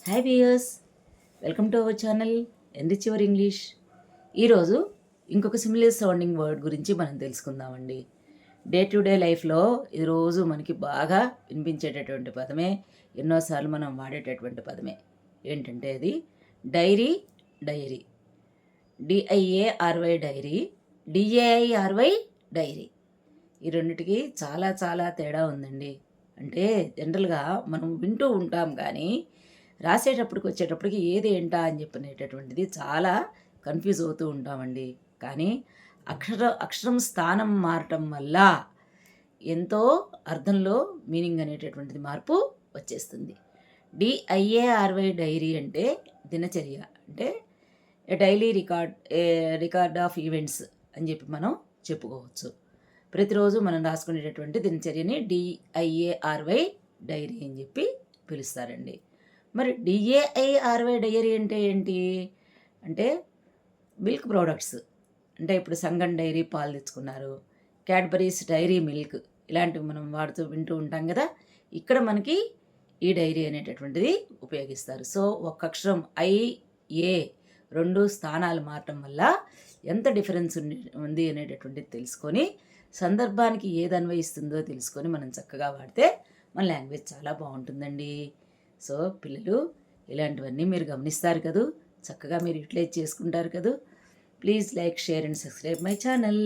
Hi viewers, welcome to our channel enrich your English. ఈరోజు ఇంకొక similar sounding word గురించి మనం తెలుసుకుందామండి. డే టు డే లైఫ్లో ఈరోజు మనకి బాగా వినిపించేటటువంటి పదమే, ఎన్నోసార్లు మనం వాడేటటువంటి పదమే. ఏంటంటే అది diary. Diary, D I A R Y diary, D A I R Y dairy. ఈ రెండిటికి చాలా చాలా తేడా ఉందండి. అంటే జనరల్గా మనం వింటూ ఉంటాం కానీ రాసేటప్పటికి వచ్చేటప్పటికి ఏది ఏంటా అని చెప్పనేటటువంటిది చాలా కన్ఫ్యూజ్ అవుతూ ఉంటామండి. కానీ అక్షరం స్థానం మారటం వల్ల ఎంతో అర్థంలో మీనింగ్ అనేటటువంటిది మార్పు వచ్చేస్తుంది. డిఐఏఆర్వై డైరీ అంటే దినచర్య, అంటే డైలీ రికార్డ్ ఆఫ్ ఈవెంట్స్ అని చెప్పి మనం చెప్పుకోవచ్చు. ప్రతిరోజు మనం రాసుకునేటటువంటి దినచర్యని డిఐఏఆర్వై డైరీ అని చెప్పి పిలుస్తారండి. మరి డిఏఐఆర్వై డైరీ అంటే ఏంటి అంటే మిల్క్ ప్రోడక్ట్స్. అంటే ఇప్పుడు సంగం డైరీ పాలు తెచ్చుకున్నారు, క్యాడ్బరీస్ డైరీ మిల్క్, ఇలాంటివి మనం వాడుతూ వింటూ ఉంటాం కదా. ఇక్కడ మనకి ఈ డైరీ అనేటటువంటిది ఉపయోగిస్తారు. సో ఒక్క అక్షరం ఐఏ రెండు స్థానాలు మారటం వల్ల ఎంత డిఫరెన్స్ ఉంది అనేటటువంటిది తెలుసుకొని సందర్భానికి ఏది అన్వయిస్తుందో తెలుసుకొని మనం చక్కగా వాడితే మన లాంగ్వేజ్ చాలా బాగుంటుందండి. సో పిల్లలు, ఇలాంటివన్నీ మీరు గమనిస్తారు కదూ, చక్కగా మీరు యూటిలైజ్ చేసుకుంటారు కదూ. Please like, share and subscribe my channel.